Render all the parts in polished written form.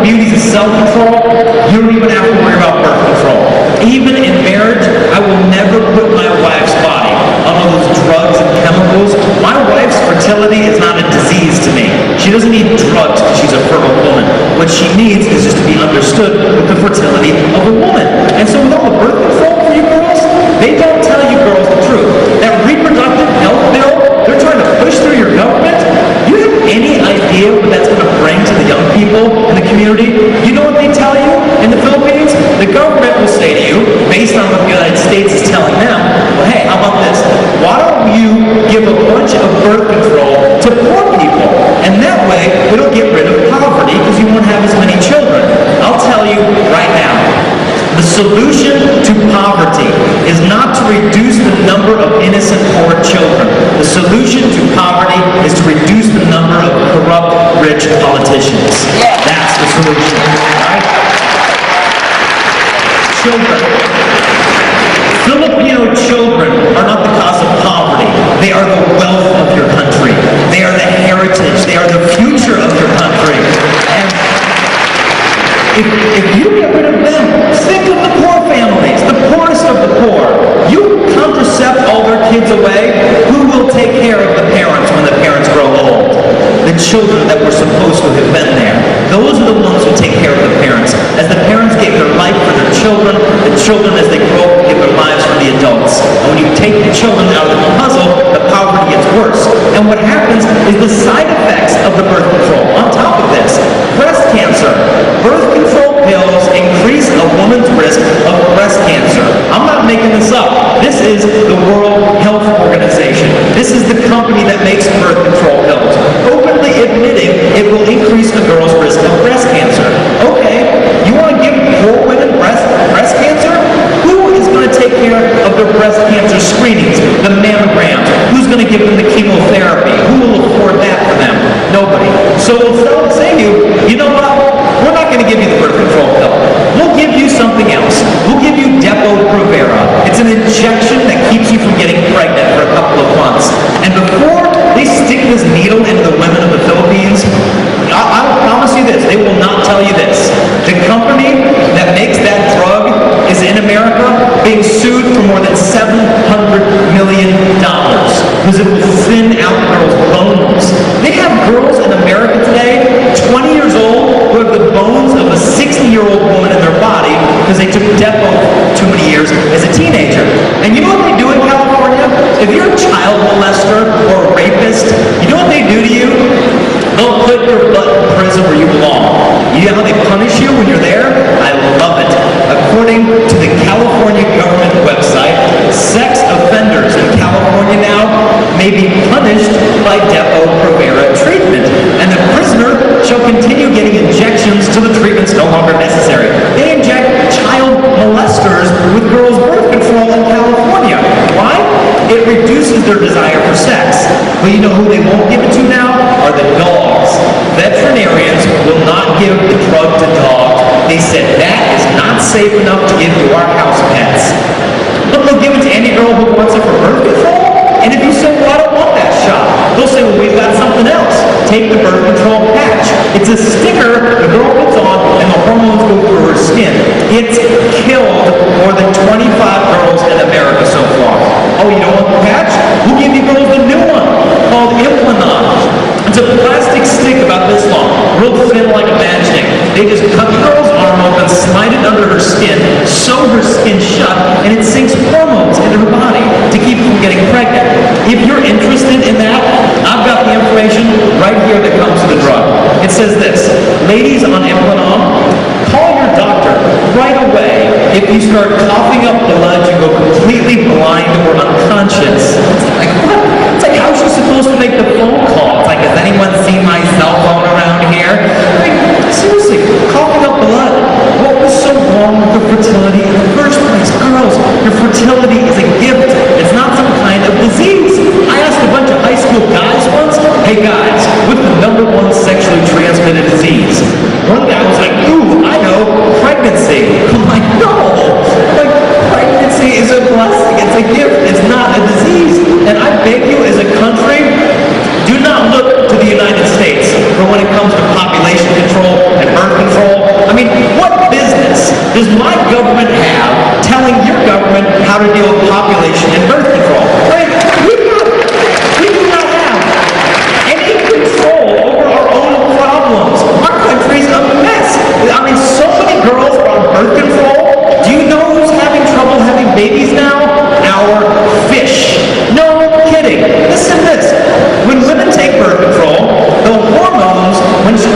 beauty is self-control, you don't even have to worry about birth control. Even in marriage, I will never put my wife's body on all those drugs and chemicals. My wife's fertility is not a disease to me. She doesn't need drugs because she's a fertile woman. What she needs is just to be understood with the fertility of a woman. And so with all the birth control for you girls, they don't tell you girls the truth. That reproductive health bill they're trying to push through your government, you have any idea what that's going to bring to the young people in the community? You know what they tell you in the Philippines? The government will say to you, based on what the United States is telling them, well, hey, how about this? Why don't you give a bunch of birth control to poor people? And that way, it'll get rid of poverty because you won't have as many children. I'll tell you right now, the solution to poverty is not to reduce the number of innocent poor children. The solution to poverty is to reduce the number of corrupt, rich politicians. That's the solution. Right? Children. Filipino children are not the cause of poverty. They are the wealth of your country. They are the heritage. They are the future of your country. And if you get rid of them, think of the poor families, the poorest of the poor. You contracept all their kids away, who will take care of the parents when the parents grow old? The children that were supposed to have been there. Those are the ones who take care of the parents. As the parents gave their life for their children, the children as they grow up give their lives for the adults. And when you take the children out of the puzzle, the poverty gets worse. And what happens is the side effects of the birth control. On top of this, breast cancer. Birth control pills increase a woman's risk of breast cancer. I'm not making this up. This is the World Health Organization. This is the company that makes birth control pills, openly admitting it will increase a girl's risk of breast cancer. Okay, you want to give poor women breast cancer? Who is going to take care of their breast cancer screenings, the mammograms? Who's going to give them the chemotherapy? Who will afford that for them? Nobody. So they'll say to you, you know what? We're not going to give you the birth control pill. We'll give you something else. We'll give you Depo-Provera. It's an injection that keeps you from getting pregnant for a couple of months. And before they stick this needle into the women of the Philippines, I'll promise you this, they will not tell you this. The company that makes that drug is in America being sued for more than $700 million because it will thin out girls' bones. They have girls in America today, 20 years old, who have the bones of a 60-year-old woman in their body because they took Depo too many years as a teenager. And you know what they do in California? If you're a child molester or a rapist, you know what they do to you? They'll put your butt in prison where you belong. You know how they punish you when you're there? I love it. According to the California government website, sex offenders in California now may be punished by Depo-Provera treatment. And the prisoner shall continue getting injections till the treatment's no longer necessary. They inject child molesters with girls' birth control in California. Why? It reduces their desire for sex. But you know who they won't give it to now? Are the dogs. Veterinarians will not give the drug to dogs. They said that is not safe enough to give to our house pets. But they'll give it to any girl who wants it for birth control. And if you say, well, I don't want that shot, they'll say, well, we've got something else. Take the birth control patch. It's a sticker the girl puts on and the hormones go through her skin. It's killed more than 25 girls in America so far. Oh, you don't want the patch? We'll give you girls the new one called Implanon. It's a plastic stick about this long, real thin like a matchstick. They just cut the girl's arm open, slide it under her skin, sew her skin shut, and it sinks hormones into her body to keep her from getting pregnant. If you're interested in that, I've got the information right here that comes with the drug. It says this: ladies on Implanon, call your doctor right away if you start coughing up blood, you go completely blind or unconscious. It's like, what? It's like, how's she supposed to make the phone call? It's like, has anyone seen my cell phone around here? Like, seriously, coughing up blood. What was so wrong with the fertility in the first place? Girls, your fertility is a gift. It's not some kind of disease. I asked a bunch of high school guys once, hey guys, what's the #1 sexually transmitted disease? One guy was like, ooh, I know, pregnancy. I'm like, no. Like, pregnancy is a blessing. It's a gift. It's not a disease. And I beg you, as a country,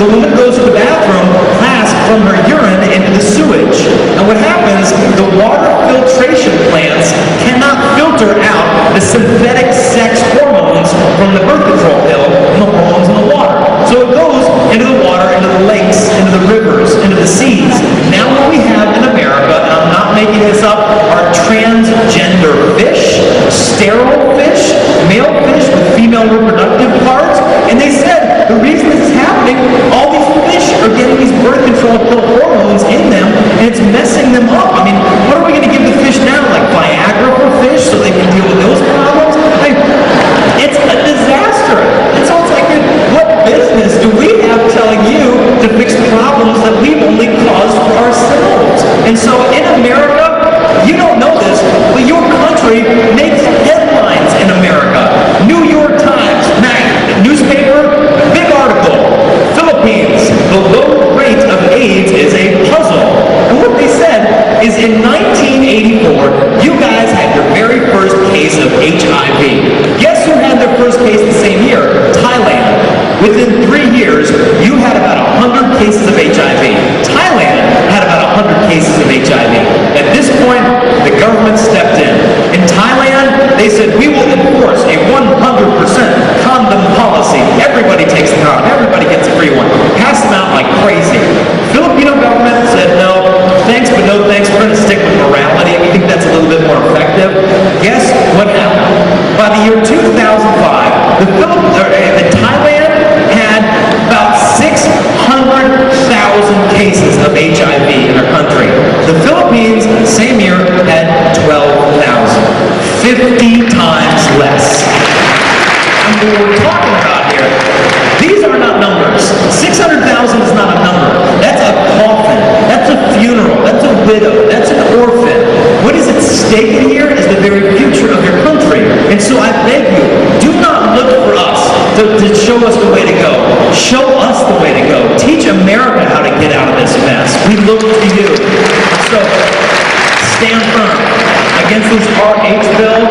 a woman goes to the bathroom, passed from her urine into the sewage. And what happens, the water filtration plants cannot filter out the synthetic sex hormones from the birth control pill and the hormones in the water. So it goes into the water, into the lakes, into the rivers, into the seas. Now what we have in America, and I'm not making this up, are transgender fish, sterile fish, male fish with female reproductive parts. And they said the reason this is happening, all these fish are getting these birth control pill hormones in them, and it's messing them up. I mean, what are we going to give the fish now? Like Viagra for fish so they can deal with those problems? I mean, it's a disaster. And so it's like, what business do we have telling you to fix problems that we've only caused for ourselves? And so in America, you don't know this, but your country makes headlines in America. New York Times, newspaper, big article. Philippines, the low rate of AIDS is a puzzle. And what they said is in 1984, you guys had your very first case of HIV. Guess who had their first case the same year? Thailand. Within 3 years, you had about 100 cases of HIV. Thailand had about 100 cases of HIV. At this point, the government stepped in. In Thailand, they said, we will enforce a 100% condom policy. Everybody takes the condom. Everybody gets a free one. Pass them out like crazy. Filipino government said, no, thanks, but no thanks. We're going to stick with morality. We think that's a little bit more effective. Guess what happened? By the year 2005, the Thailand had about 600,000 cases of HIV in our country. The Philippines, same year, had 12,000. 50 times less. And what we're talking about here, these are not numbers. 600,000 is not a number. That's a coffin. That's a funeral. That's a widow. That's an orphan. What is at stake in here is the very future of your country. And so I beg you, do not look for us to show us the way to go. Show us the way to go. Teach America how to get out of this mess. We look to you. So, stand firm against this RH bill.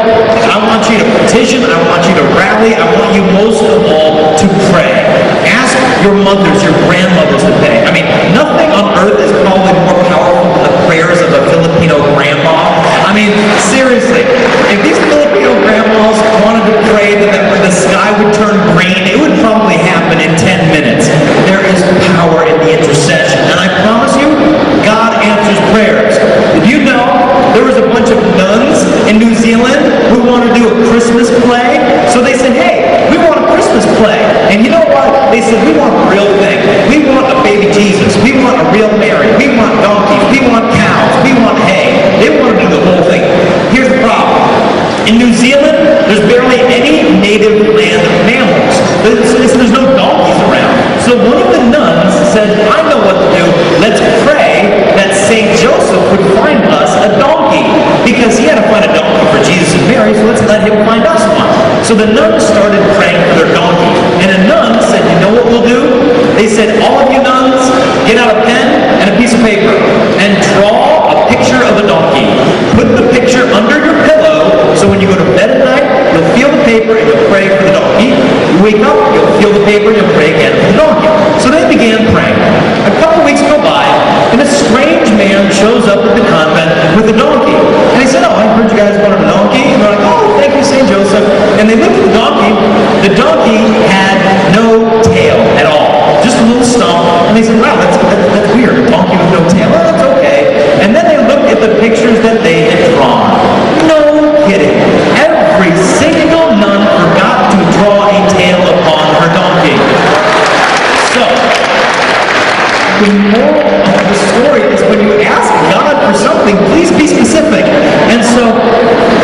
I want you to petition. I want you to rally. I want you most of all to pray. Ask your mothers, your grandmothers to pray. I mean, nothing on earth is probably more powerful than the prayers of a Filipino grandma. I mean, seriously, if these Filipino grandmas wanted to pray that the sky would turn green, it would probably happen in 10 minutes. There is power in the intercession. And I promise you, God answers prayers. Did you know there was a bunch of nuns in New Zealand who wanted to do a Christmas play? So they said, hey, we want a Christmas play. And you know what? They said, we want a real thing. We want a baby Jesus. We want a real Mary. We want donkeys. We want cows. We want hay. They want to do the whole thing. Here's the problem. In New Zealand, there's barely any native land of mammals. There's no donkeys around. So one of the nuns said, I know what to do. Let's pray that St. Joseph would find us a donkey. Because he had to find a donkey for Jesus and Mary, so let's let him find us one. So the nuns started praying for their donkey. And a nun said, you know what we'll do? They said, all of you nuns, get out a pen and a piece of paper and draw a picture of a donkey. Put the picture under your pillow, so when you go to bed at night, you'll feel the paper and you'll pray for the donkey. You wake up, you'll feel the paper and you'll pray again for the donkey. So they began praying. A couple weeks go by, and a strange man shows up at the convent with a donkey. And he said, oh, I heard you guys wanted a donkey. And they're like, oh, thank you, St. Joseph. And they looked at the donkey. The donkey had no tail at all. Just a little stump. And they said, wow, that's weird. A donkey with no tail. Oh, that's okay. And then they looked at the pictures that they had drawn. No kidding. Every single nun forgot to draw a tail upon her donkey. So, the moral of the story is when you ask God for something, please be specific. And so,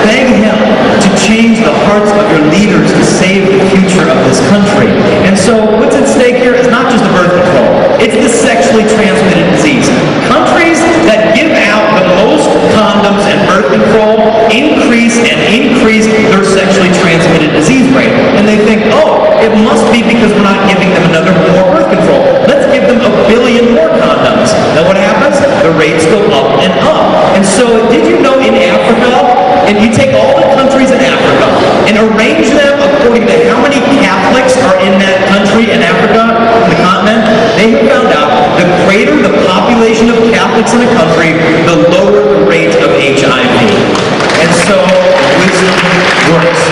beg Him to change the hearts of your leaders to save the future of this country. And so, what's at stake here is not just the birth control. It's the sexually transmitted disease. Countries that give out the most condoms and birth control increase their sexually transmitted disease rate. And they think, oh, it must be because we're not giving them more birth control. Let's give them 1 billion more condoms. Now what happens? The rates go up and up. And so did you know in Africa, and you take all the countries in Africa and arrange them according to how many Catholics are in that country in Africa, the continent, they Catholics in the country, the lower the rate of HIV. And so wisdom works.